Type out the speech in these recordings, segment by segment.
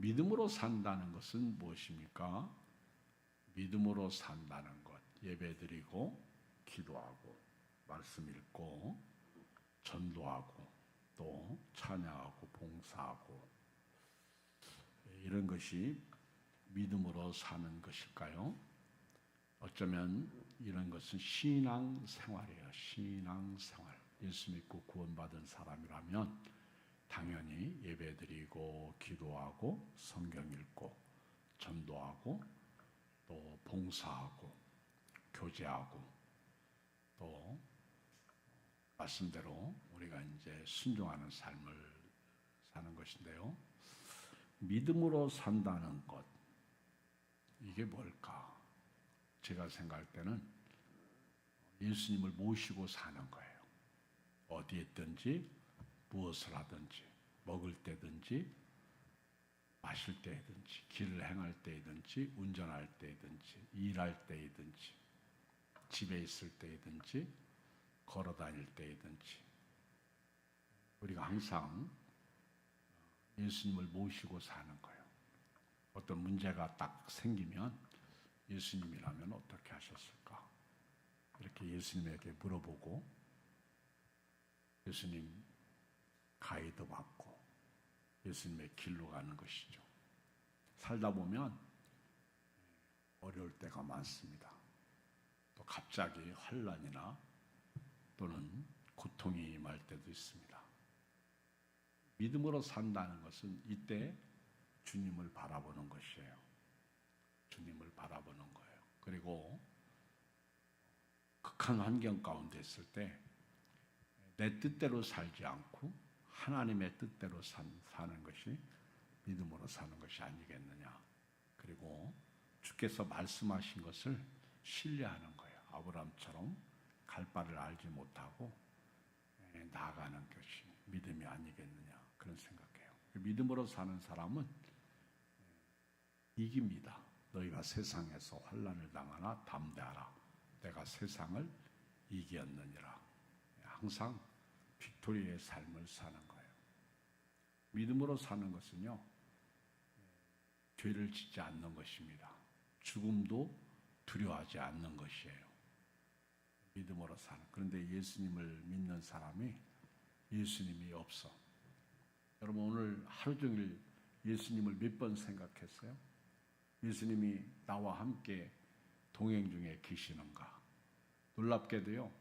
믿음으로 산다는 것은 무엇입니까? 믿음으로 산다는 것, 예배드리고 기도하고 말씀 읽고 전도하고 또 찬양하고 봉사하고 이런 것이 믿음으로 사는 것일까요? 어쩌면 이런 것은 신앙생활이에요. 신앙생활. 예수 믿고 구원받은 사람이라면 당연히 예배드리고 기도하고 성경 읽고 전도하고 또 봉사하고 교제하고 또 말씀대로 우리가 이제 순종하는 삶을 사는 것인데요. 믿음으로 산다는 것, 이게 뭘까? 제가 생각할 때는 예수님을 모시고 사는 거예요. 어디에 있든지 무엇을 하든지 먹을 때든지 마실 때든지 길을 행할 때든지 운전할 때든지 일할 때든지 집에 있을 때든지 걸어 다닐 때든지 우리가 항상 예수님을 모시고 사는 거예요. 어떤 문제가 딱 생기면 예수님이라면 어떻게 하셨을까? 이렇게 예수님에게 물어보고 예수님 가이드 받고 예수님의 길로 가는 것이죠. 살다 보면 어려울 때가 많습니다. 또 갑자기 환난이나 또는 고통이 임할 때도 있습니다. 믿음으로 산다는 것은 이때 주님을 바라보는 것이에요. 주님을 바라보는 거예요. 그리고 극한 환경 가운데 있을 때 내 뜻대로 살지 않고 하나님의 뜻대로 사는 것이 믿음으로 사는 것이 아니겠느냐. 그리고 주께서 말씀하신 것을 신뢰하는 거예요. 아브라함처럼 갈 바를 알지 못하고 나아가는 것이 믿음이 아니겠느냐. 그런 생각해요. 믿음으로 사는 사람은 이깁니다. 너희가 세상에서 환난을 당하나 담대하라. 내가 세상을 이겼느니라. 항상 빅토리의 삶을 사는 거예요. 믿음으로 사는 것은요, 죄를 짓지 않는 것입니다. 죽음도 두려워하지 않는 것이에요. 믿음으로 사는. 그런데 예수님을 믿는 사람이 예수님이 없어. 여러분 오늘 하루 종일 예수님을 몇 번 생각했어요? 예수님이 나와 함께 동행 중에 계시는가? 놀랍게도요,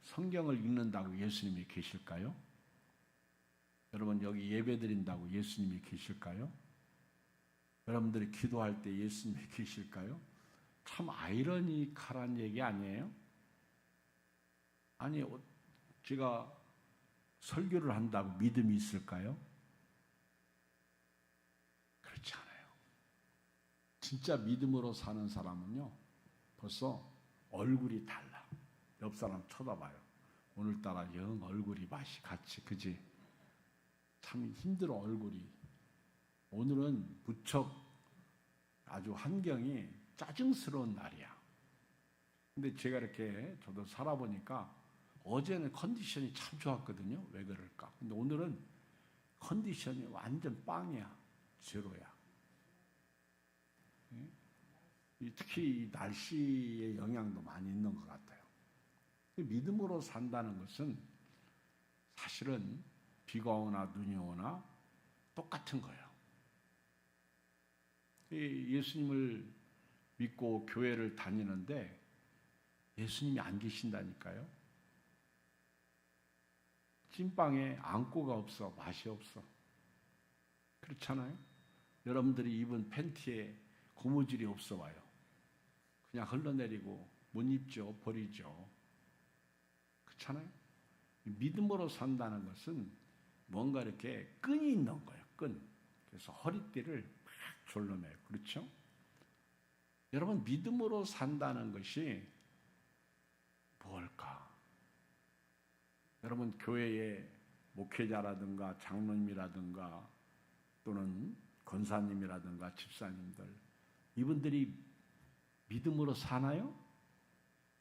성경을 읽는다고 예수님이 계실까요? 여러분 여기 예배 드린다고 예수님이 계실까요? 여러분들이 기도할 때 예수님이 계실까요? 참 아이러니컬한 얘기 아니에요? 아니, 제가 설교를 한다고 믿음이 있을까요? 그렇지 않아요. 진짜 믿음으로 사는 사람은요, 벌써 얼굴이 달라. 옆 사람 쳐다봐요. 오늘따라 영 얼굴이 맛이 같이, 그지? 참 힘들어, 얼굴이. 오늘은 무척 아주 환경이 짜증스러운 날이야. 근데 제가 이렇게 저도 살아보니까 어제는 컨디션이 참 좋았거든요. 왜 그럴까? 근데 오늘은 컨디션이 완전 빵이야. 제로야. 특히 이 날씨의 영향도 많이 있는 것 같아요. 믿음으로 산다는 것은 사실은 비가 오나 눈이 오나 똑같은 거예요. 예수님을 믿고 교회를 다니는데 예수님이 안 계신다니까요. 찐빵에 안고가 없어, 맛이 없어. 그렇잖아요. 여러분들이 입은 팬티에 고무줄이 없어 와요. 그냥 흘러내리고 못 입죠, 버리죠. 그렇잖아요. 믿음으로 산다는 것은 뭔가 이렇게 끈이 있는 거예요, 끈. 그래서 허리띠를 막 졸라매요. 그렇죠? 여러분, 믿음으로 산다는 것이 뭘까? 여러분, 교회의 목회자라든가 장로님이라든가 또는 권사님이라든가 집사님들, 이분들이 믿음으로 사나요?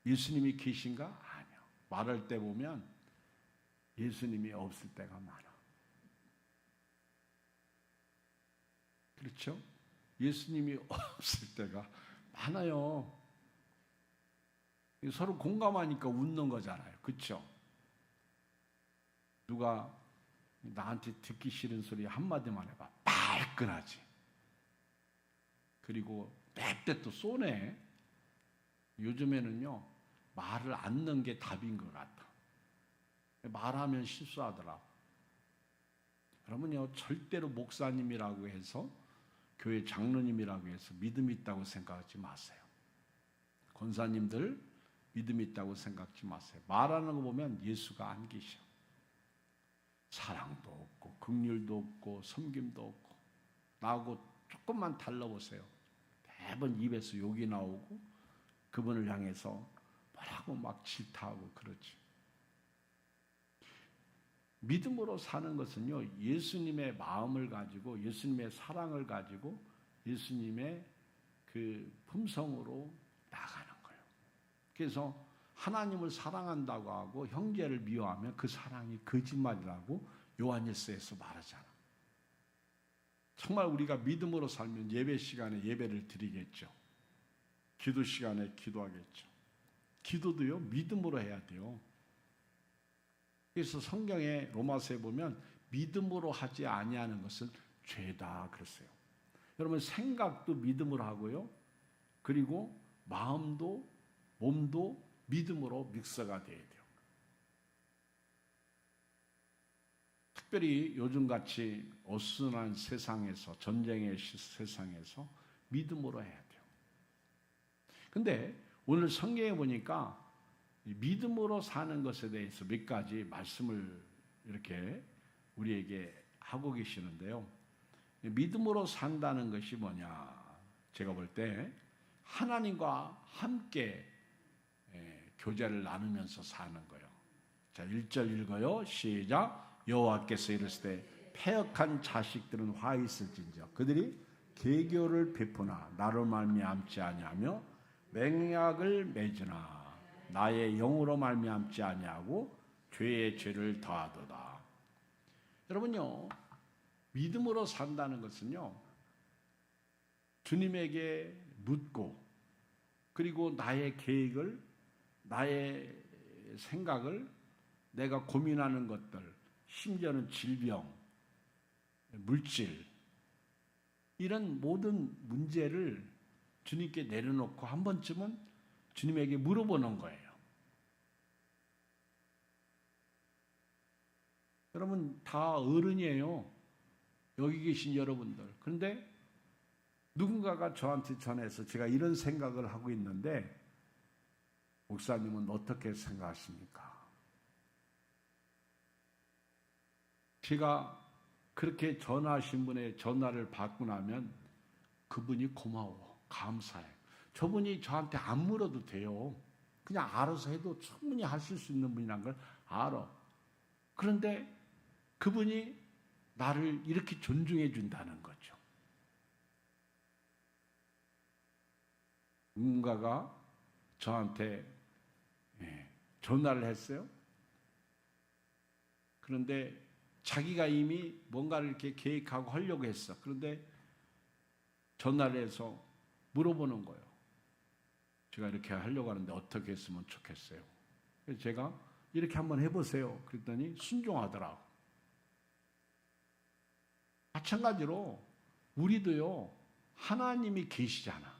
예수님이 계신가? 아니요. 말할 때 보면 예수님이 없을 때가 많아. 그렇죠? 그렇죠? 예수님이 없을 때가 많아요. 서로 공감하니까 웃는 거잖아요. 그렇죠? 누가 나한테 듣기 싫은 소리 한마디만 해봐. 발끈하지. 그리고 냅대 또 쏘네. 요즘에는요, 말을 안 넣는 게 답인 것 같아. 말하면 실수하더라고. 여러분요, 절대로 목사님이라고 해서, 교회 장로님이라고 해서 믿음 있다고 생각하지 마세요. 권사님들 믿음 있다고 생각하지 마세요. 말하는 거 보면 예수가 안 계셔. 사랑도 없고 긍휼도 없고 섬김도 없고. 나하고 조금만 달라보세요. 매번 입에서 욕이 나오고 그분을 향해서 뭐라고 막 질타하고 그러지. 믿음으로 사는 것은요, 예수님의 마음을 가지고 예수님의 사랑을 가지고 예수님의 그 품성으로 나가는 거예요. 그래서 하나님을 사랑한다고 하고 형제를 미워하면 그 사랑이 거짓말이라고 요한일서에서 말하잖아. 정말 우리가 믿음으로 살면 예배 시간에 예배를 드리겠죠. 기도 시간에 기도하겠죠. 기도도요, 믿음으로 해야 돼요. 그래서 성경에 로마서에 보면 믿음으로 하지 아니하는 것은 죄다 그랬어요. 여러분 생각도 믿음으로 하고요. 그리고 마음도 몸도 믿음으로 믹서가 돼야 돼요. 특별히 요즘같이 어수선한 세상에서, 전쟁의 세상에서 믿음으로 해야 돼요. 근데 오늘 성경에 보니까 믿음으로 사는 것에 대해서 몇 가지 말씀을 이렇게 우리에게 하고 계시는데요. 믿음으로 산다는 것이 뭐냐? 제가 볼 때 하나님과 함께 교제를 나누면서 사는 거예요. 자, 1절 읽어요. 시작. 여호와께서 이르시되 패역한 자식들은 화 있을진저 그들이 계교를 베푸나 나로 말미암지 아니하며 맹약을 맺으나 나의 영으로 말미암지 아니하고 죄의 죄를 더하도다. 여러분요, 믿음으로 산다는 것은요, 주님에게 묻고 그리고 나의 계획을, 나의 생각을, 내가 고민하는 것들, 심지어는 질병, 물질, 이런 모든 문제를 주님께 내려놓고 한 번쯤은 주님에게 물어보는 거예요. 여러분 다 어른이에요. 여기 계신 여러분들. 그런데 누군가가 저한테 전해서 제가 이런 생각을 하고 있는데 목사님은 어떻게 생각하십니까? 제가 그렇게 전화하신 분의 전화를 받고 나면 그분이 고마워, 감사해. 저분이 저한테 안 물어도 돼요. 그냥 알아서 해도 충분히 하실 수 있는 분이란 걸 알아. 그런데 그분이 나를 이렇게 존중해 준다는 거죠. 누군가가 저한테 전화를 했어요. 그런데 자기가 이미 뭔가를 이렇게 계획하고 하려고 했어. 그런데 전화를 해서 물어보는 거예요. 제가 이렇게 하려고 하는데 어떻게 했으면 좋겠어요. 그래서 제가 이렇게 한번 해보세요. 그랬더니 순종하더라고. 마찬가지로 우리도요, 하나님이 계시잖아.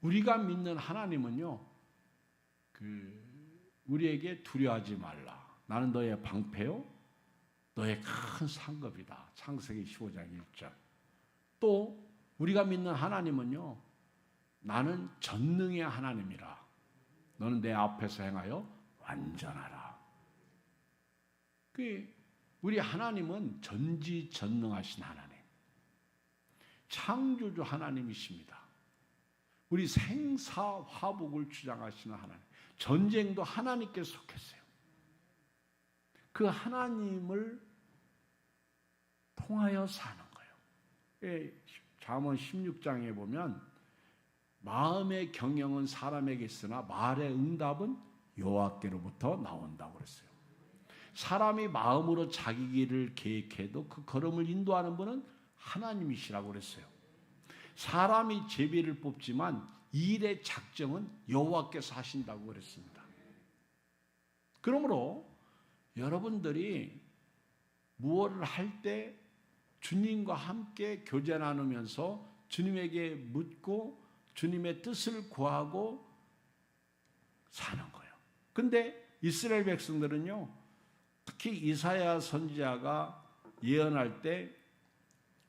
우리가 믿는 하나님은요, 우리에게 두려워하지 말라. 나는 너의 방패요, 너의 큰 상급이다. 창세기 15장 1절. 또 우리가 믿는 하나님은요, 나는 전능의 하나님이라. 너는 내 앞에서 행하여 완전하라. 우리 하나님은 전지전능하신 하나님, 창조주 하나님이십니다. 우리 생사화복을 주장하시는 하나님, 전쟁도 하나님께 속했어요. 그 하나님을 통하여 사는 거예요. 잠언 16장에 보면 마음의 경영은 사람에게 있으나 말의 응답은 여호와께로부터 나온다고 그랬어요. 사람이 마음으로 자기 길을 계획해도 그 걸음을 인도하는 분은 하나님이시라고 그랬어요. 사람이 제비를 뽑지만 일의 작정은 여호와께서 하신다고 그랬습니다. 그러므로 여러분들이 무엇을 할 때 주님과 함께 교제 나누면서 주님에게 묻고 주님의 뜻을 구하고 사는 거예요. 근데 이스라엘 백성들은요, 특히 이사야 선지자가 예언할 때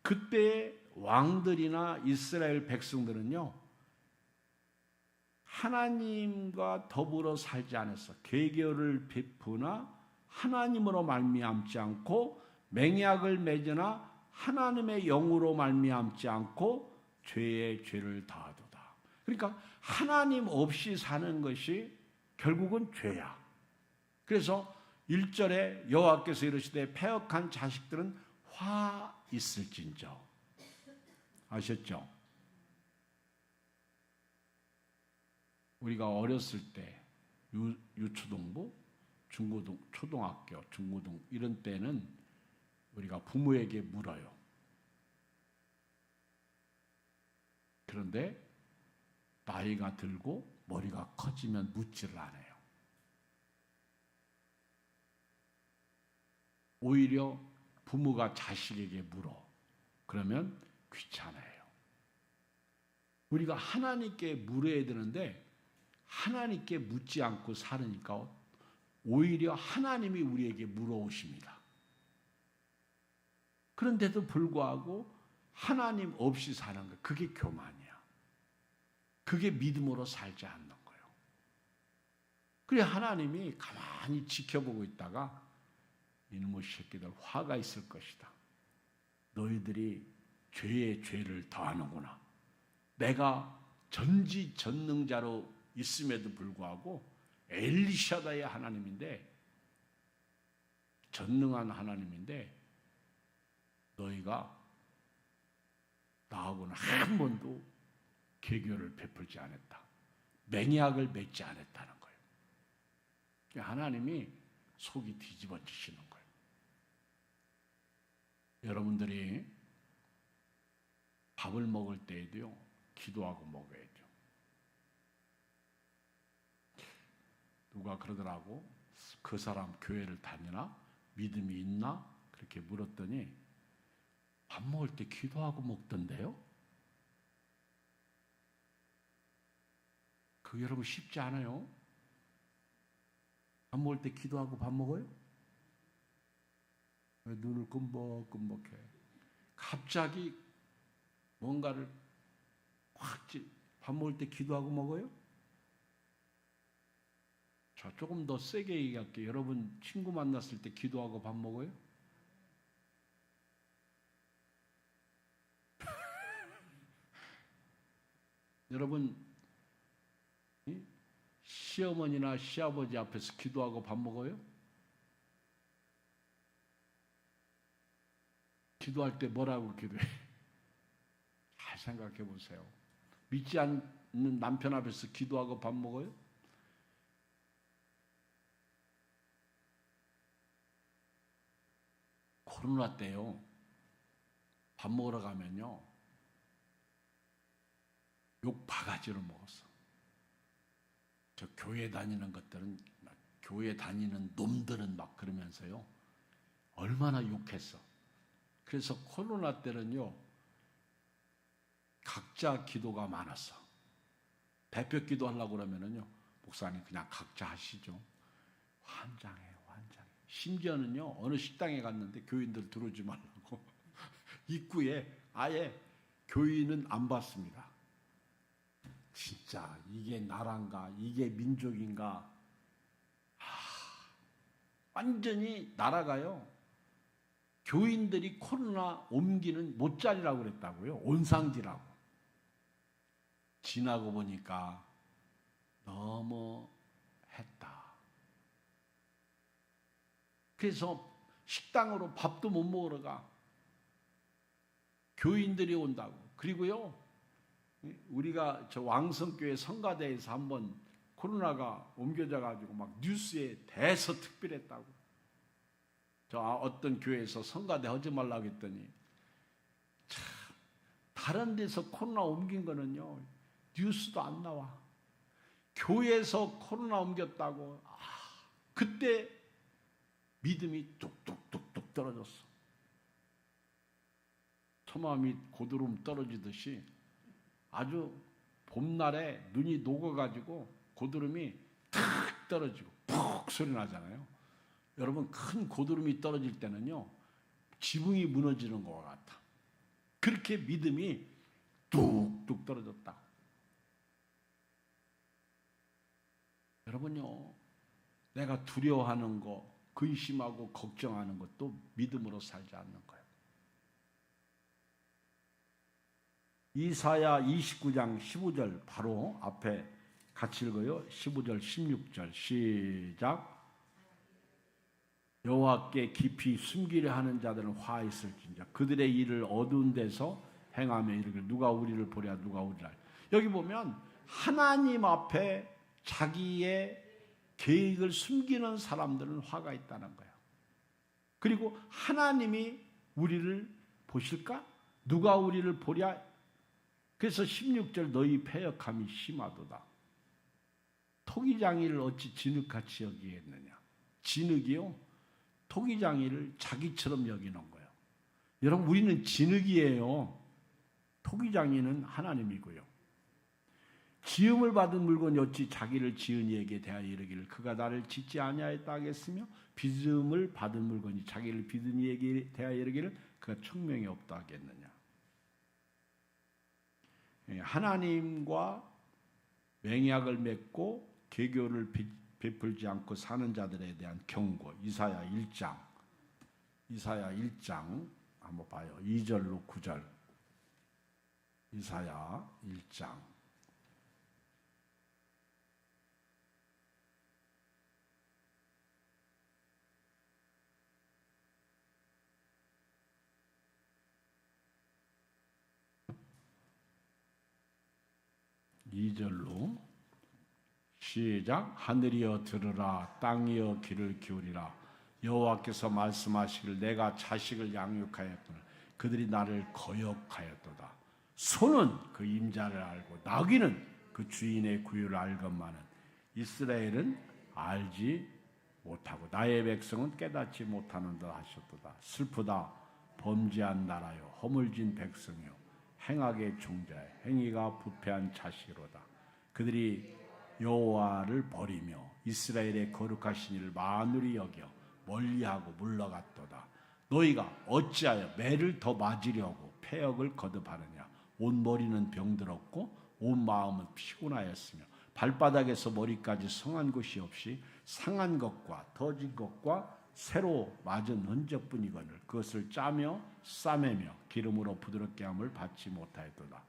그때의 왕들이나 이스라엘 백성들은요, 하나님과 더불어 살지 않았어. 계교를 베푸나 하나님으로 말미암지 않고 맹약을 맺으나 하나님의 영으로 말미암지 않고 죄에 죄를 더하도다. 그러니까 하나님 없이 사는 것이 결국은 죄야. 그래서 1절에 여호와께서 이르시되 패역한 자식들은 화 있을진저. 아셨죠? 우리가 어렸을 때 유초등부, 중고등, 초등학교, 중고등 이런 때는 우리가 부모에게 물어요. 그런데 나이가 들고 머리가 커지면 묻지를 않아요. 오히려 부모가 자식에게 물어. 그러면 귀찮아요. 우리가 하나님께 물어야 되는데 하나님께 묻지 않고 살으니까 오히려 하나님이 우리에게 물어오십니다. 그런데도 불구하고 하나님 없이 사는 거, 그게 교만이야. 그게 믿음으로 살지 않는 거예요. 그래 하나님이 가만히 지켜보고 있다가 이놈의 새끼들 화가 있을 것이다. 너희들이 죄에 죄를 더하는구나. 내가 전지전능자로 있음에도 불구하고 엘리샤다의 하나님인데, 전능한 하나님인데 너희가 나하고는 한 번도 계교를 베풀지 않았다. 맹약을 맺지 않았다는 거예요. 하나님이 속이 뒤집어지시는 거예요. 여러분들이 밥을 먹을 때에도요, 기도하고 먹어야죠. 누가 그러더라고. 그 사람 교회를 다니나? 믿음이 있나? 그렇게 물었더니 밥 먹을 때 기도하고 먹던데요? 그게 여러분 쉽지 않아요. 밥 먹을 때 기도하고 밥 먹어요? 왜 눈을 끔벅끔벅해? 갑자기 뭔가를 밥 먹을 때 기도하고 먹어요? 자, 조금 더 세게 얘기할게요. 여러분 친구 만났을 때 기도하고 밥 먹어요? 여러분 시어머니나 시아버지 앞에서 기도하고 밥 먹어요? 기도할 때 뭐라고 기도해? 잘 생각해 보세요. 믿지 않는 남편 앞에서 기도하고 밥 먹어요? 코로나 때요, 밥 먹으러 가면요, 욕 바가지로 먹었어. 저 교회 다니는 것들은, 교회 다니는 놈들은 막 그러면서요, 얼마나 욕했어. 그래서 코로나 때는요, 각자 기도가 많았어. 대표 기도 하려고 그러면은요, 목사님 그냥 각자 하시죠. 환장해요, 환장해. 심지어는요, 어느 식당에 갔는데 교인들 들어오지 말라고 입구에 아예 교인은 안 받습니다. 진짜 이게 나라인가, 이게 민족인가. 완전히 나라가요, 교인들이 코로나 옮기는 못자리라고 그랬다고요. 온상지라고. 지나고 보니까 너무 했다. 그래서 식당으로 밥도 못 먹으러 가. 교인들이 온다고. 그리고요, 우리가 저 왕성교회 성가대에서 한번 코로나가 옮겨져 가지고 막 뉴스에 대서특필했다고. 저 어떤 교회에서 성가대 하지 말라고 했더니 참 다 다른 데서 코로나 옮긴 거는요, 뉴스도 안 나와. 교회에서 코로나 옮겼다고, 그때 믿음이 뚝뚝뚝뚝 떨어졌어. 토마미 고드름 떨어지듯이 아주 봄날에 눈이 녹아가지고 고드름이 탁 떨어지고 푹 소리 나잖아요. 여러분, 큰 고드름이 떨어질 때는요, 지붕이 무너지는 것 같아. 그렇게 믿음이 뚝뚝 떨어졌다. 여러분요, 내가 두려워하는 거, 근심하고 걱정하는 것도 믿음으로 살지 않는 거예요. 이사야 29장 15절 바로 앞에 같이 읽어요. 15절 16절 시작. 여호와께 깊이 숨기려 하는 자들은 화 있을진저 그들의 일을 어두운 데서 행하며 이르기를 누가 우리를 보랴 누가 우리를 알랴. 여기 보면 하나님 앞에 자기의 계획을 숨기는 사람들은 화가 있다는 거예요. 그리고 하나님이 우리를 보실까? 누가 우리를 보랴? 그래서 16절 너희 패역함이 심하도다. 토기장이를 어찌 진흙같이 여기겠느냐. 진흙이요, 토기장이를 자기처럼 여기는 거예요. 여러분, 우리는 진흙이에요. 토기장이는 하나님이고요. 지음을 받은 물건이 어찌 자기를 지은 이에게 대하여 이르기를 그가 나를 짓지 아니하였다 하겠으며 빚음을 받은 물건이 자기를 빚은 이에게 대하여 이르기를 그가 총명이 없다 하겠느냐. 하나님과 맹약을 맺고 계교를 베풀지 않고 사는 자들에 대한 경고. 이사야 1장 한번 봐요. 2절로 9절. 이사야 1장 2절로 시작. 하늘이여 들으라 땅이여 귀를 기울이라 여호와께서 말씀하시기를 내가 자식을 양육하였거늘 그들이 나를 거역하였도다. 소는 그 임자를 알고 나귀는 그 주인의 구유를 알건만은 이스라엘은 알지 못하고 나의 백성은 깨닫지 못하는다 하셨도다. 슬프다. 범죄한 나라요 허물진 백성이요 행악의 종자여 행위가 부패한 자식이로다. 그들이 여호와를 버리며 이스라엘의 거룩하신 이를 만울히 여겨 멀리하고 물러갔도다. 너희가 어찌하여 매를 더 맞으려고 패역을 거듭하느냐. 온 머리는 병들었고 온 마음은 피곤하였으며 발바닥에서 머리까지 성한 곳이 없이 상한 것과 더진 것과 새로 맞은 흔적뿐이거늘 그것을 짜며 싸매며 기름으로 부드럽게 함을 받지 못하였도다.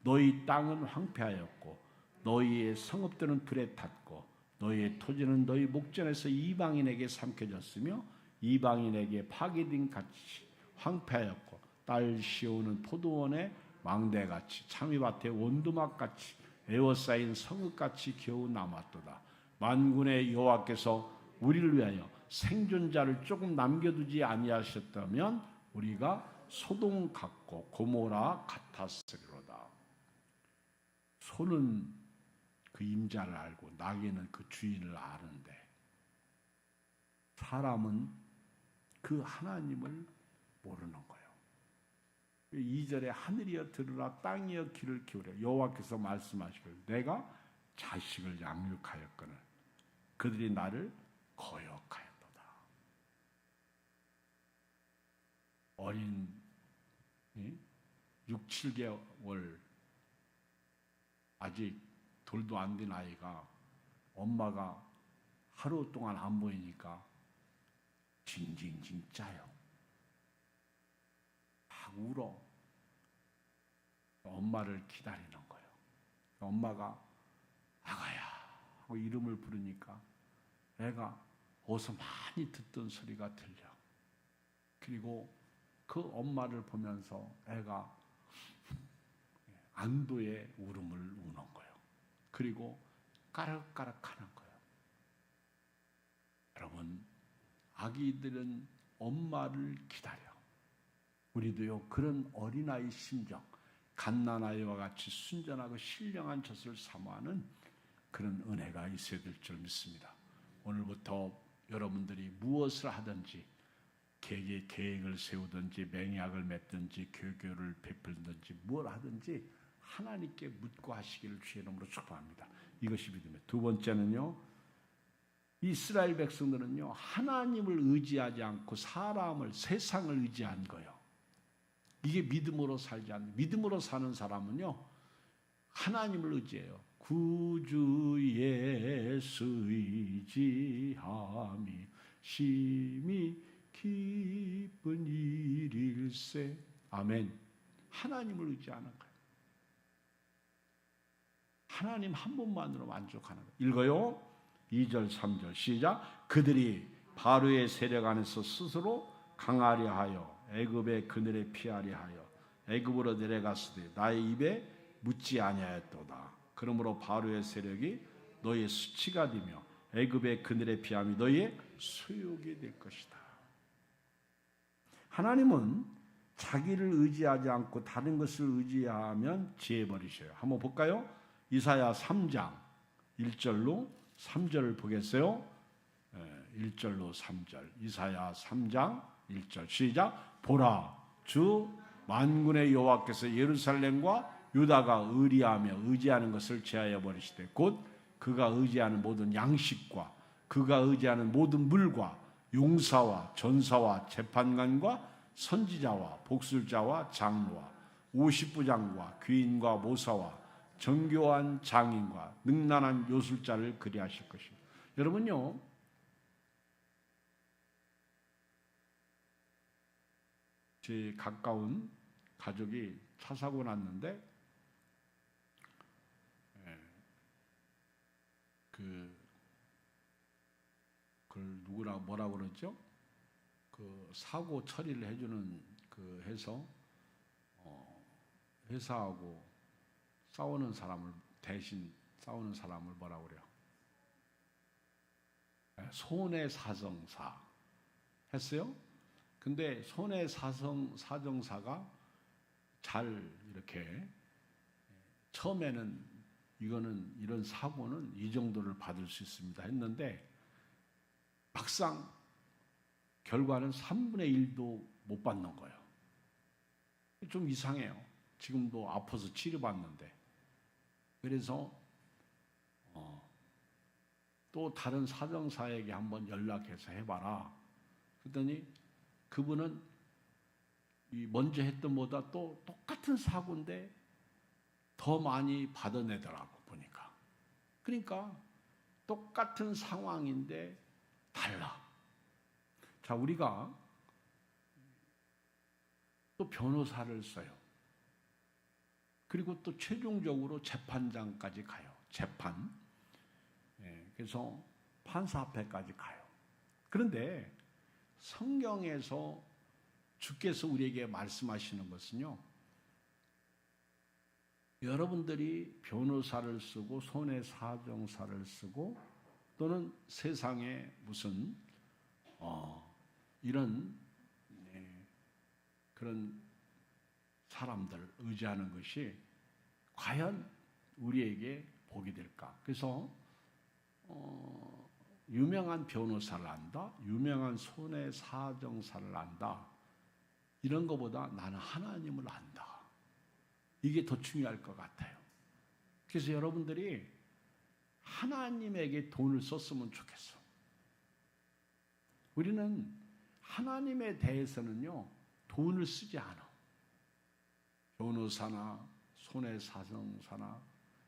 너희 땅은 황폐하였고 너희의 성읍들은 불에 탔고 너희의 토지는 너희 목전에서 이방인에게 삼켜졌으며 이방인에게 파괴된 같이 황폐하였고 딸 시오는 포도원의 망대같이 참이밭의 원두막같이 에워싸인 성읍같이 겨우 남았도다. 만군의 여호와께서 우리를 위하여 생존자를 조금 남겨두지 아니하셨다면 우리가 소돔 같고 고모라 같았으리로다. 소는 그 임자를 알고 나귀는 그 주인을 아는데 사람은 그 하나님을 모르는 거예요. 2절에 하늘이여 들으라 땅이여 귀를 기울여 여호와께서 말씀하시기를 내가 자식을 양육하였거늘 그들이 나를 거역하였도다. 어린 6, 7개월 아직 돌도 안 된 아이가 엄마가 하루 동안 안 보이니까 징징징 짜요. 막 울어. 엄마를 기다리는 거예요. 엄마가 아가야 하고 이름을 부르니까 애가 어디서 많이 듣던 소리가 들려. 그리고 그 엄마를 보면서 애가 안도의 울음을 우는 거예요. 그리고 까락까락 하는 거예요. 여러분, 아기들은 엄마를 기다려. 우리도요, 그런 어린아이 심정, 갓난아이와 같이 순전하고 신령한 젖을 사모하는 그런 은혜가 있어야 될 줄 믿습니다. 오늘부터 여러분들이 무엇을 하든지 계획을 세우든지 맹약을 맺든지 교교를 베풀든지 뭘 하든지 하나님께 묻고 하시기를 주의 이름으로 축복합니다. 이것이 믿음이에요. 두 번째는요, 이스라엘 백성들은요 하나님을 의지하지 않고 세상을 의지한 거예요. 이게 믿음으로 살지 않는, 믿음으로 사는 사람은요 하나님을 의지해요. 구주 예수 의지함이 심히 기쁜 일일세. 아멘. 하나님을 의지하는 거예요. 하나님 한 분만으로 만족하는 거예요. 읽어요. 2절 3절 시작. 그들이 바로의 세력 안에서 스스로 강하려 하여 애굽의 그늘에 피하려 하여 애굽으로 내려갔으되 나의 입에 묻지 아니하였도다. 그러므로 바로의 세력이 너희의 수치가 되며 애굽의 그늘에 피함이 너희의 소욕이 될 것이다. 하나님은 자기를 의지하지 않고 다른 것을 의지하면 지혜버리셔요. 한번 볼까요? 이사야 3장 1절로 3절을 보겠어요. 1절로 3절 이사야 3장 1절 시작. 보라, 주 만군의 여호와께서 예루살렘과 유다가 의리하며 의지하는 것을 제하여 버리시되 곧 그가 의지하는 모든 양식과 그가 의지하는 모든 물과 용사와 전사와 재판관과 선지자와 복술자와 장로와 50부장과 귀인과 모사와 정교한 장인과 능란한 요술자를 그리하실 것입니다. 여러분요, 제 가까운 가족이 차 사고 났는데 그걸 뭐라 그러죠? 그 사고 처리를 해주는 해서 회사하고 대신 싸우는 사람을 뭐라 그래요? 손해사정사 했어요. 근데 손해사정사가 잘 이렇게 처음에는 이런 사고는 이 정도를 받을 수 있습니다 했는데 막상 결과는 3분의 1도 못 받는 거예요. 좀 이상해요. 지금도 아파서 치료받는데. 그래서 또 다른 사정사에게 한번 연락해서 해봐라. 그랬더니 그분은 이 먼저 했던 보다 또 똑같은 사고인데 더 많이 받아내더라고 보니까. 그러니까 똑같은 상황인데 달라. 자, 우리가 또 변호사를 써요. 그리고 또 최종적으로 재판장까지 가요. 재판. 그래서 판사 앞에까지 가요. 그런데 성경에서 주께서 우리에게 말씀하시는 것은요, 여러분들이 변호사를 쓰고 손해사정사를 쓰고 또는 세상에 무슨 이런 그런 사람들 의지하는 것이 과연 우리에게 복이 될까? 그래서 유명한 변호사를 안다, 유명한 손해사정사를 안다, 이런 것보다 나는 하나님을 안다. 이게 더 중요할 것 같아요. 그래서 여러분들이 하나님에게 돈을 썼으면 좋겠어. 우리는 하나님에 대해서는요, 돈을 쓰지 않아. 변호사나 손해사정사나,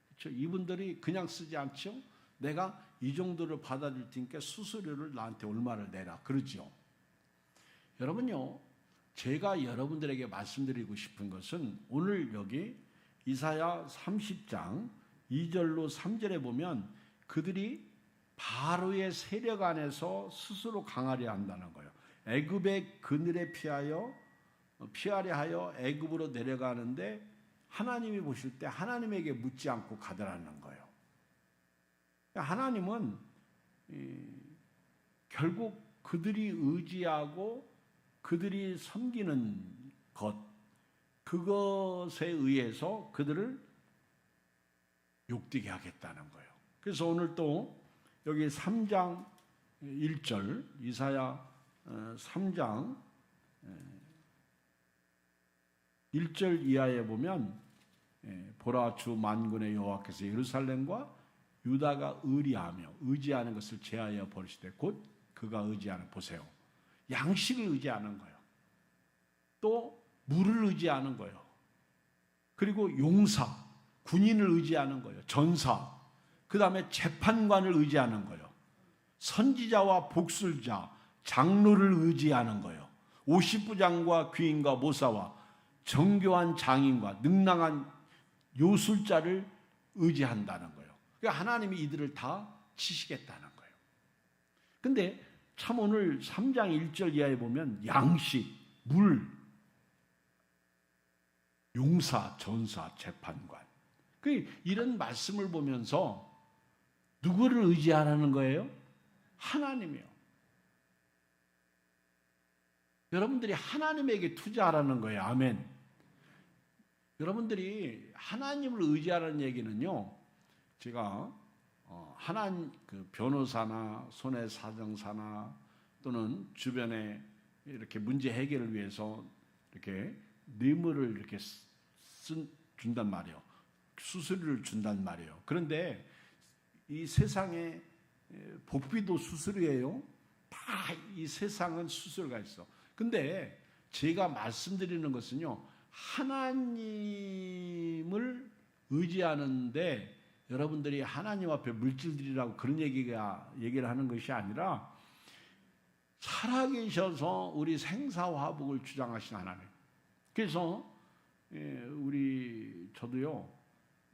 그렇죠? 이분들이 그냥 쓰지 않죠? 내가 이 정도를 받아줄 테니까 수수료를 나한테 얼마를 내라. 그러죠? 여러분요, 제가 여러분들에게 말씀드리고 싶은 것은 오늘 여기 이사야 30장 2절로 3절에 보면 그들이 바로의 세력 안에서 스스로 강하려 한다는 거예요. 애굽의 그늘에 피하려 하여 애굽으로 내려가는데 하나님이 보실 때 하나님에게 묻지 않고 가더라는 거예요. 하나님은 결국 그들이 의지하고 그들이 섬기는 것, 그것에 의해서 그들을 욕되게 하겠다는 거예요. 그래서 오늘 또 여기 3장 1절 이사야 3장 1절 이하에 보면 보라 주 만군의 여호와께서 예루살렘과 유다가 의리하며 의지하는 것을 제하여 버리시되 곧 그가 의지하는 보세요. 양식을 의지하는 거예요. 또 물을 의지하는 거예요. 그리고 용사, 군인을 의지하는 거예요. 전사, 그 다음에 재판관을 의지하는 거예요. 선지자와 복술자, 장로를 의지하는 거예요. 50부장과 귀인과 모사와 정교한 장인과 능랑한 요술자를 의지한다는 거예요. 그러니까 하나님이 이들을 다 치시겠다는 거예요. 근데 참 오늘 3장 1절 이하에 보면 양식, 물, 용사, 전사, 재판관. 이런 말씀을 보면서 누구를 의지하라는 거예요? 하나님이요. 여러분들이 하나님에게 투자하라는 거예요. 아멘. 여러분들이 하나님을 의지하라는 얘기는요, 제가 하나님 그 변호사나 손해사정사나 또는 주변에 이렇게 문제 해결을 위해서 이렇게 뇌물을 이렇게 준단 말이에요. 수수료를 준단 말이에요. 그런데 이 세상에 복비도 수수료예요. 다 이 세상은 수수료가 있어. 근데 제가 말씀드리는 것은요, 하나님을 의지하는데 여러분들이 하나님 앞에 물질들이라고 그런 얘기를 하는 것이 아니라 살아계셔서 우리 생사화복을 주장하신 하나님. 그래서 저도요,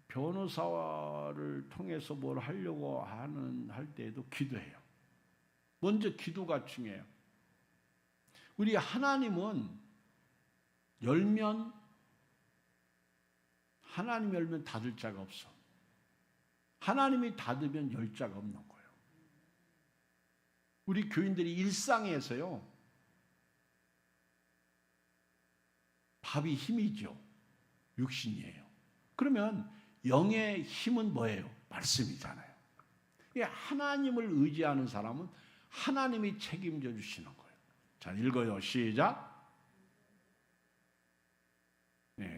변호사를 통해서 뭘 하려고 할 때에도 기도해요. 먼저 기도가 중요해요. 우리 하나님 열면 닫을 자가 없어. 하나님이 닫으면 열 자가 없는 거예요. 우리 교인들이 일상에서요, 밥이 힘이죠. 육신이에요. 그러면 영의 힘은 뭐예요? 말씀이잖아요. 하나님을 의지하는 사람은 하나님이 책임져 주시는 거예요. 자, 읽어요. 시작.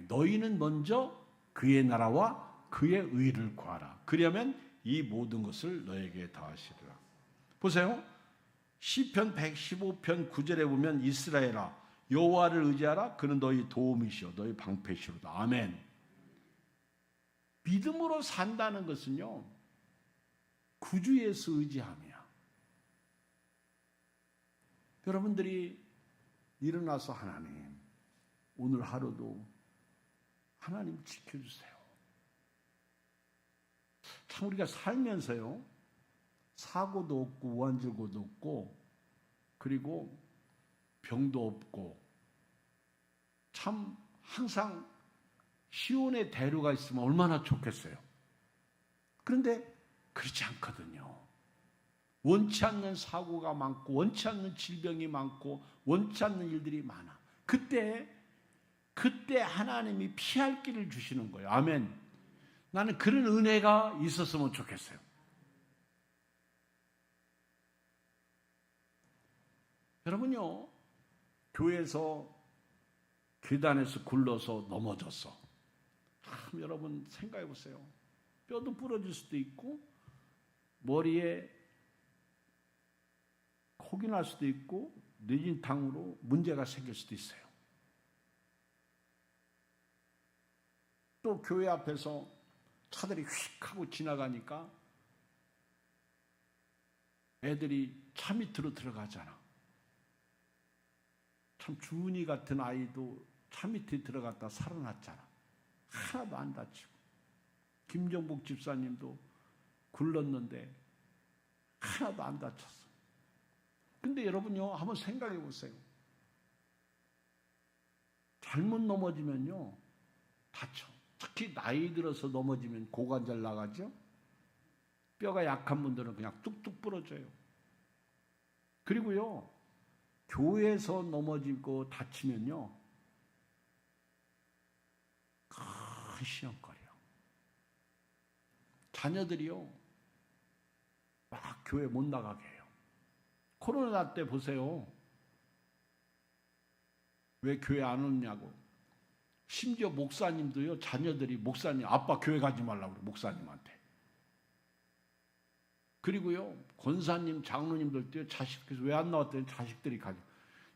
너희는 먼저 그의 나라와 그의 의를 구하라. 그러면 이 모든 것을 너에게 더하시리라. 보세요. 시편 115편 9절에 보면 이스라엘아 여호와를 의지하라. 그는 너희 도움이시오 너희 방패시로다. 아멘. 믿음으로 산다는 것은요, 구주 예수 의지함이야. 여러분들이 일어나서 하나님, 오늘 하루도 하나님 지켜주세요. 참 우리가 살면서요, 사고도 없고 우환절고도 없고 그리고 병도 없고 참 항상 시온의 대로가 있으면 얼마나 좋겠어요. 그런데 그렇지 않거든요. 원치 않는 사고가 많고 원치 않는 질병이 많고 원치 않는 일들이 많아. 그때 하나님이 피할 길을 주시는 거예요. 아멘. 나는 그런 은혜가 있었으면 좋겠어요. 여러분요, 교회에서 계단에서 굴러서 넘어졌어. 여러분 생각해 보세요. 뼈도 부러질 수도 있고 머리에 혹이 날 수도 있고 뇌진탕으로 문제가 생길 수도 있어요. 또 교회 앞에서 차들이 휙 하고 지나가니까 애들이 차 밑으로 들어가잖아. 참 주은이 같은 아이도 차 밑에 들어갔다 살아났잖아. 하나도 안 다치고. 김정복 집사님도 굴렀는데 하나도 안 다쳤어. 근데 여러분요, 한번 생각해 보세요. 잘못 넘어지면요, 다쳐. 특히 나이 들어서 넘어지면 고관절 나가죠? 뼈가 약한 분들은 그냥 뚝뚝 부러져요. 그리고요, 교회에서 넘어지고 다치면요, 시험거려. 자녀들이요, 막 교회 못 나가게 해요. 코로나 때 보세요. 왜 교회 안 오냐고. 심지어 목사님도요, 자녀들이 목사님, 아빠 교회 가지 말라고 그래, 목사님한테. 그리고요, 권사님, 장로님들도요, 자식께서 왜 안 나왔더니 자식들이 가지.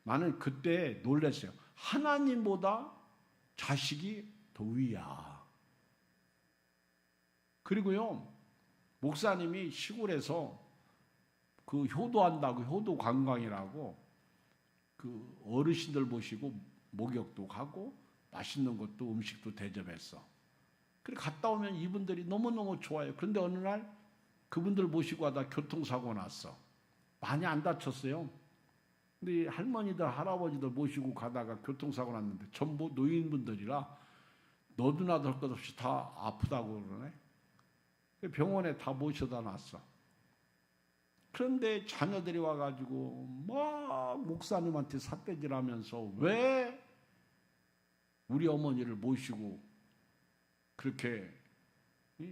나는 그때 놀랐어요. 하나님보다 자식이 더 위야. 그리고요, 목사님이 시골에서 그 효도한다고, 효도 관광이라고 그 어르신들 모시고 목욕도 가고 맛있는 것도 음식도 대접했어. 그래 갔다 오면 이분들이 너무너무 좋아요. 그런데 어느 날 그분들 모시고 가다 교통사고 났어. 많이 안 다쳤어요. 근데 할머니들 할아버지들 모시고 가다가 교통사고 났는데 전부 노인분들이라 너도 나도 할 것 없이 다 아프다고 그러네. 병원에 다 모셔다 놨어. 그런데 자녀들이 와가지고 막 목사님한테 삿대질하면서 왜 우리 어머니를 모시고 그렇게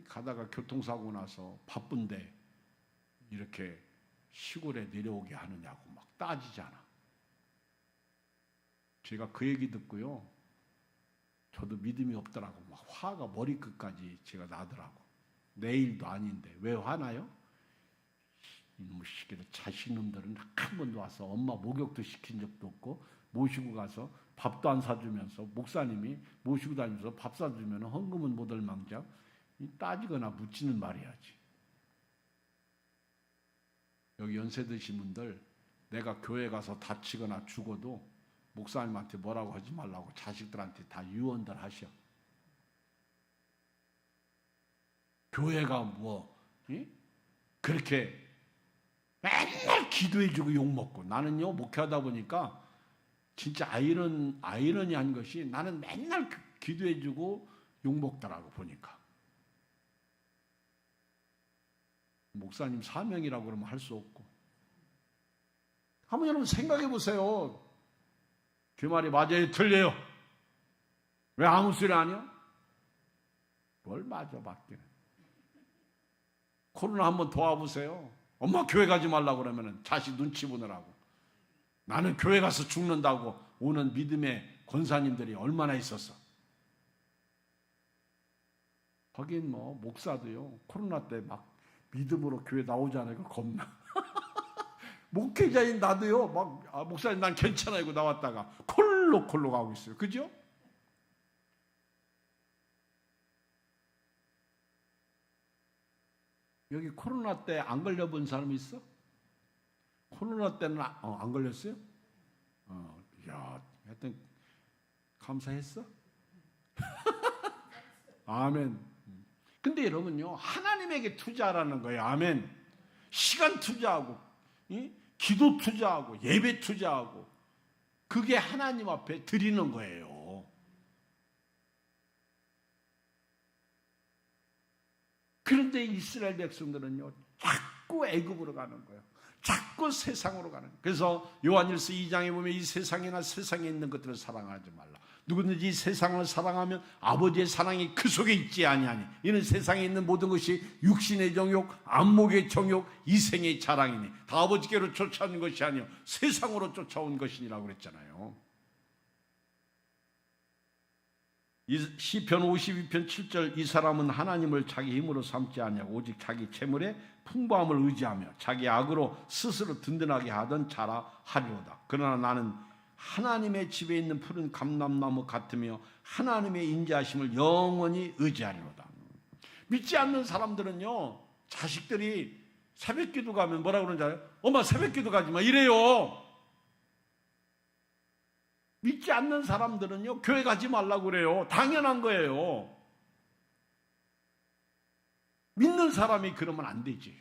가다가 교통사고 나서 바쁜데 이렇게 시골에 내려오게 하느냐고 막 따지잖아. 제가 그 얘기 듣고요, 저도 믿음이 없더라고. 막 화가 머리끝까지 제가 나더라고. 내일도 아닌데 왜 화나요? 이놈의 시기를 자식놈들은 한 번도 와서 엄마 목욕도 시킨 적도 없고 모시고 가서 밥도 안 사주면서 목사님이 모시고 다니면서 밥 사주면 헌금은 못 얼망정 따지거나 묻지는 말해야지. 여기 연세 드신 분들, 내가 교회 가서 다치거나 죽어도 목사님한테 뭐라고 하지 말라고 자식들한테 다 유언들 하셔. 교회가 뭐 그렇게 맨날 기도해주고 욕먹고. 나는요 목회하다 보니까 진짜 아이러니한 것이 나는 맨날 기도해주고 욕먹더라고 보니까. 목사님 사명이라고 그러면 할 수 없고. 한번 여러분 생각해 보세요. 그 말이 맞아요, 틀려요? 왜 아무 소리 안 해요? 뭘 맞아 맞기는. 코로나 한번 도와보세요. 엄마 교회 가지 말라고 그러면 자식 눈치 보느라고. 나는 교회 가서 죽는다고 오는 믿음의 권사님들이 얼마나 있었어. 하긴 뭐 목사도요 코로나 때 막 믿음으로 교회 나오잖아요. 겁나. 목회자인 나도요 막 목사님 난 괜찮아 이고 나왔다가 콜록 가고 있어요. 그죠? 여기 코로나 때 안 걸려본 사람 있어? 코로나 때는 안 걸렸어요? 야, 하여튼 감사했어? 아멘. 근데 여러분요, 하나님에게 투자하라는 거예요. 아멘. 시간 투자하고, 기도 투자하고, 예배 투자하고, 그게 하나님 앞에 드리는 거예요. 그런데 이스라엘 백성들은요, 자꾸 애굽으로 가는 거예요. 자꾸 세상으로 가는 거예요. 그래서 요한일서 2장에 보면 이 세상이나 세상에 있는 것들을 사랑하지 말라. 누구든지 이 세상을 사랑하면 아버지의 사랑이 그 속에 있지 아니하니 이는 세상에 있는 모든 것이 육신의 정욕, 안목의 정욕, 이생의 자랑이니 다 아버지께로 쫓아오는 것이 아니요 세상으로 쫓아온 것이니라고 그랬잖아요. 시편 52편 7절 이 사람은 하나님을 자기 힘으로 삼지 아니하고 오직 자기 재물의 풍부함을 의지하며 자기 악으로 스스로 든든하게 하던 자라 하리로다. 그러나 나는 하나님의 집에 있는 푸른 감람나무 같으며 하나님의 인자하심을 영원히 의지하리로다. 믿지 않는 사람들은요 자식들이 새벽기도 가면 뭐라고 그러는지 알아요? 엄마 새벽기도 가지 마 이래요. 믿지 않는 사람들은요 교회 가지 말라고 그래요. 당연한 거예요. 믿는 사람이 그러면 안 되지.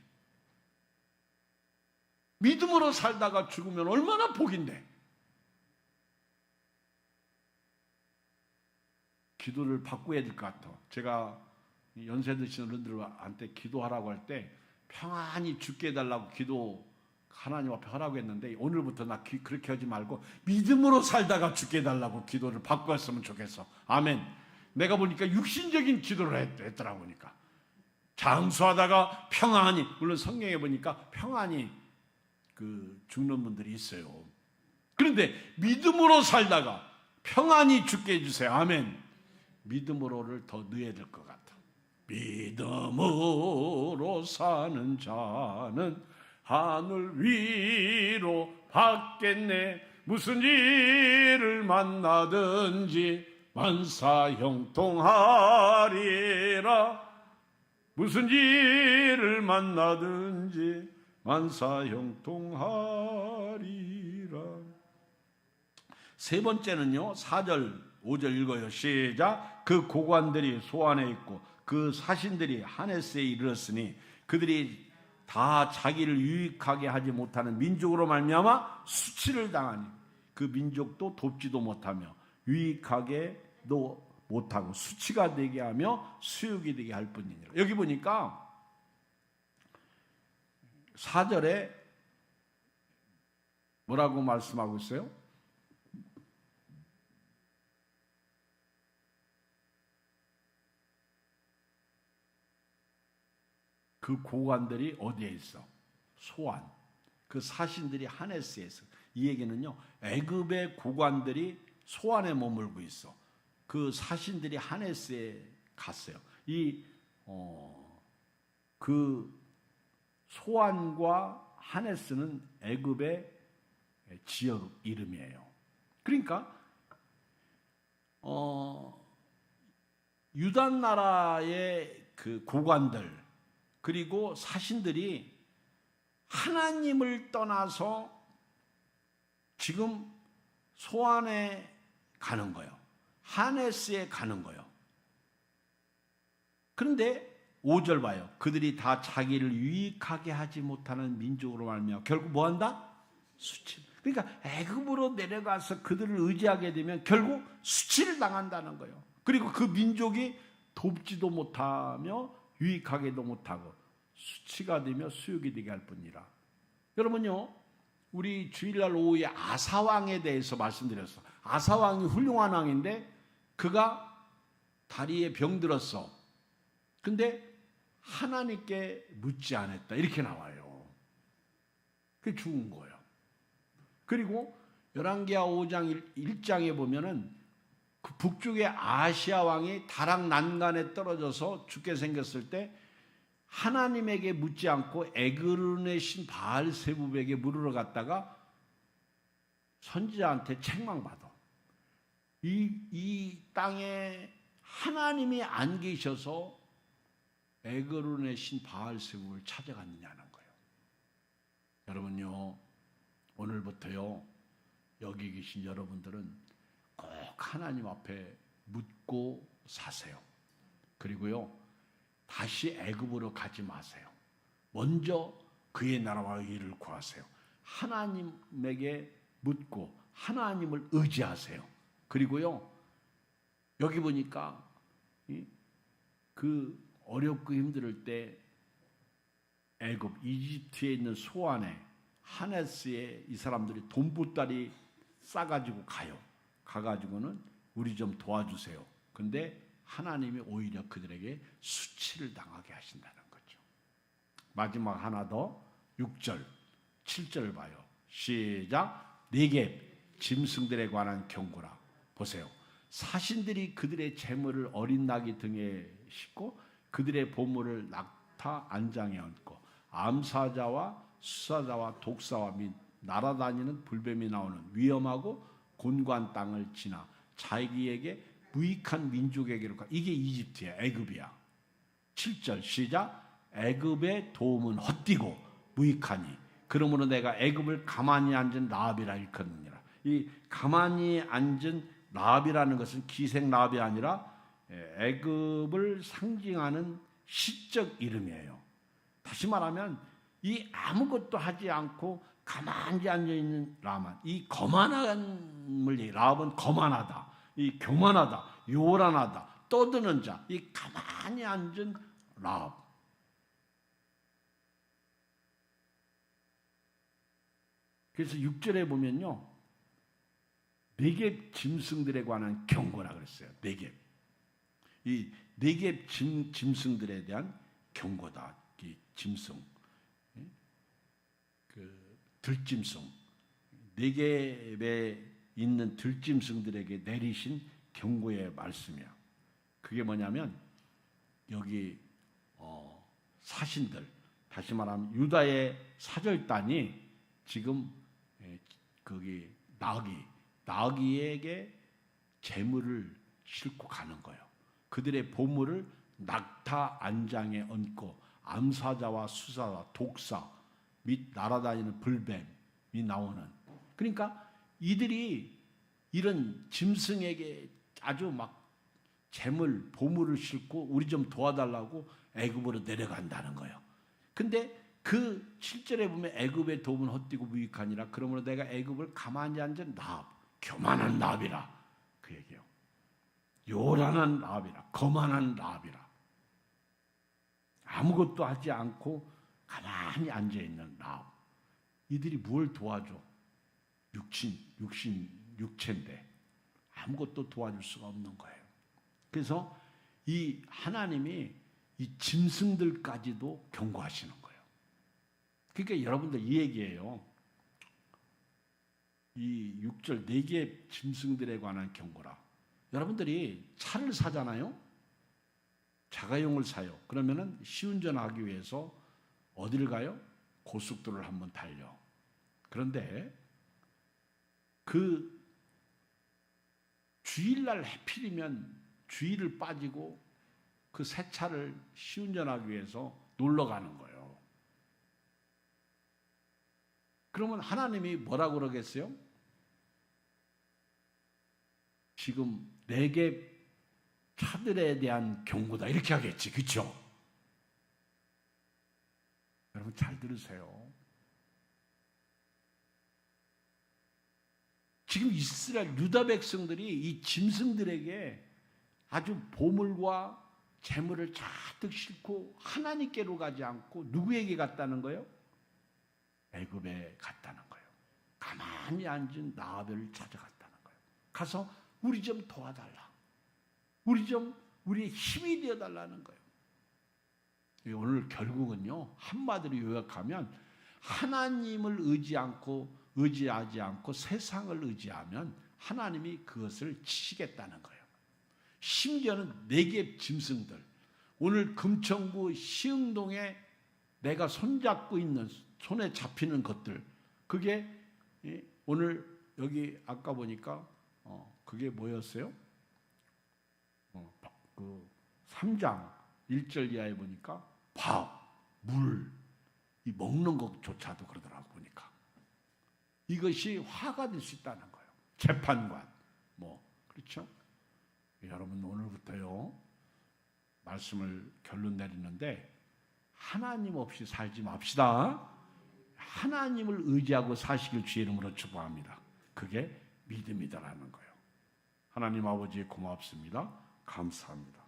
믿음으로 살다가 죽으면 얼마나 복인데. 기도를 바꿔야 될 것 같아. 제가 연세 드신 어른들한테 기도하라고 할 때 평안히 죽게 해달라고 기도 하나님 앞에 하라고 했는데 오늘부터 나 그렇게 하지 말고 믿음으로 살다가 죽게 해달라고 기도를 바꿨으면 좋겠어. 아멘. 내가 보니까 육신적인 기도를 했더라고 보니까. 장수하다가 평안히, 물론 성경에 보니까 평안히 죽는 분들이 있어요. 그런데 믿음으로 살다가 평안히 죽게 해주세요. 아멘. 믿음으로를 더 넣어야 될 것 같아. 믿음으로 사는 자는 하늘 위로 받겠네. 무슨 일을 만나든지 만사형통하리라. 무슨 일을 만나든지 만사형통하리라. 세 번째는요, 4절 5절 읽어요. 시작. 그 고관들이 소안에 있고 그 사신들이 하네스에 이르렀으니 그들이 다 자기를 유익하게 하지 못하는 민족으로 말미암아 수치를 당하니, 그 민족도 돕지도 못하며 유익하게도 못하고 수치가 되게 하며 수욕이 되게 할 뿐이니라. 여기 보니까 4절에 뭐라고 말씀하고 있어요? 그 고관들이 어디에 있어? 소안. 그 사신들이 하네스에 있어. 이 얘기는요, 애굽의 고관들이 소안에 머물고 있어. 그 사신들이 하네스에 갔어요. 그 소안과 하네스는 애굽의 지역 이름이에요. 그러니까 유다 나라의 그 고관들 그리고 사신들이 하나님을 떠나서 지금 소안에 가는 거예요. 하네스에 가는 거예요. 그런데 5절 봐요. 그들이 다 자기를 유익하게 하지 못하는 민족으로 말미암아 결국 뭐 한다? 수치. 그러니까 애굽으로 내려가서 그들을 의지하게 되면 결국 수치를 당한다는 거예요. 그리고 그 민족이 돕지도 못하며 유익하게도 못하고 수치가 되며 수욕이 되게 할 뿐이라. 여러분요, 우리 주일날 오후에 아사왕에 대해서 말씀드렸어. 아사왕이 훌륭한 왕인데 그가 다리에 병들었어. 근데 하나님께 묻지 않았다. 이렇게 나와요. 그게 죽은 거예요. 그리고 열왕기하 5장 1장에 보면은 그 북쪽의 아시아 왕이 다락 난간에 떨어져서 죽게 생겼을 때 하나님에게 묻지 않고 에그른의 신 바알세붑에게 물으러 갔다가 선지자한테 책망받아. 이 땅에 하나님이 안 계셔서 에그른의 신 바알세붑을 찾아갔느냐는 거예요. 여러분요, 오늘부터요, 여기 계신 여러분들은 꼭 하나님 앞에 묻고 사세요. 그리고요, 다시 애굽으로 가지 마세요. 먼저 그의 나라와 의를 구하세요. 하나님에게 묻고 하나님을 의지하세요. 그리고요, 여기 보니까 그 어렵고 힘들 때 애굽 이집트에 있는 소안에 하네스에 이 사람들이 돈보따리 싸가지고 가요. 가가지고는 우리 좀 도와주세요. 근데 하나님이 오히려 그들에게 수치를 당하게 하신다는 거죠. 마지막 하나 더 6절 7절 봐요. 시작. 네겝 짐승들에 관한 경고라. 보세요. 사신들이 그들의 재물을 어린 나귀 등에 싣고 그들의 보물을 낙타 안장에 얹고 암사자와 수사자와 독사와 및 날아다니는 불뱀이 나오는 위험하고 곤고한 땅을 지나 자기에게 무익한 민족에게로 가. 이게 이집트야, 애굽이야. 7절 시작. 애굽의 도움은 헛되고 무익하니 그러므로 내가 애굽을 가만히 앉은 라합이라 일컫느니라. 이 가만히 앉은 라합이라는 것은 기생 라합이 아니라 애굽을 상징하는 시적 이름이에요. 다시 말하면 이 아무것도 하지 않고 가만히 앉아있는 라합, 이 거만함을, 라합은 거만하다, 이 교만하다, 요란하다, 떠드는 자, 이 가만히 앉은 라합. 그래서 6절에 보면요, 네겝 짐승들에 관한 경고라 그랬어요. 네겝. 이 네개 짐승들에 대한 경고다. 이 짐승, 그 들짐승, 네개에 있는 들짐승들에게 내리신 경고의 말씀이야. 그게 뭐냐면 여기 사신들, 다시 말하면 유다의 사절단이 지금 거기 나귀에게 재물을 싣고 가는 거예요. 그들의 보물을 낙타 안장에 얹고 암사자와 수사와 독사 및 날아다니는 불뱀이 나오는. 그러니까 이들이 이런 짐승에게 아주 막 재물, 보물을 싣고 우리 좀 도와달라고 애굽으로 내려간다는 거예요. 근데 그 7절에 보면 애굽의 도움은 헛되고 무익하니라. 그러므로 내가 애굽을 가만히 앉은 나합, 교만한 나합이라. 그 얘기예요. 요란한 나합이라, 거만한 나합이라. 아무것도 하지 않고 가만히 앉아있는 나합. 이들이 뭘 도와줘? 육체인데 아무것도 도와줄 수가 없는 거예요. 그래서 이 하나님이 이 짐승들까지도 경고하시는 거예요. 그러니까 여러분들 이 얘기예요. 이 6절 4개의 짐승들에 관한 경고라. 여러분들이 차를 사잖아요. 자가용을 사요. 그러면은 시운전하기 위해서 어디를 가요? 고속도로를 한번 달려. 그런데 그 주일날 해필이면 주일을 빠지고 그 새 차를 시운전하기 위해서 놀러 가는 거예요. 그러면 하나님이 뭐라고 그러겠어요? 지금 4개 차들에 대한 경고다 이렇게 하겠지. 그렇죠? 여러분 잘 들으세요. 지금 이스라엘 유다 백성들이 이 짐승들에게 아주 보물과 재물을 잔뜩 싣고 하나님께로 가지 않고 누구에게 갔다는 거예요? 애굽에 갔다는 거예요. 가만히 앉은 나합을 찾아갔다는 거예요. 가서 우리 좀 도와달라. 우리의 힘이 되어달라는 거예요. 오늘 결국은요, 한마디로 요약하면 하나님을 의지하지 않고 세상을 의지하면 하나님이 그것을 치시겠다는 거예요. 심지어는 4개 짐승들, 오늘 금천구 시흥동에 내가 손잡고 있는, 손에 잡히는 것들, 그게 오늘 여기 아까 보니까 그게 뭐였어요? 그 3장 1절 이하에 보니까 밥, 물, 이 먹는 것조차도 그러더라고 보니까. 이것이 화가 될 수 있다는 거예요. 재판관, 그렇죠? 여러분 오늘부터요 말씀을 결론 내리는데 하나님 없이 살지 맙시다. 하나님을 의지하고 사시길 주의 이름으로 축복합니다. 그게 믿음이다라는 거예요. 하나님 아버지 고맙습니다. 감사합니다.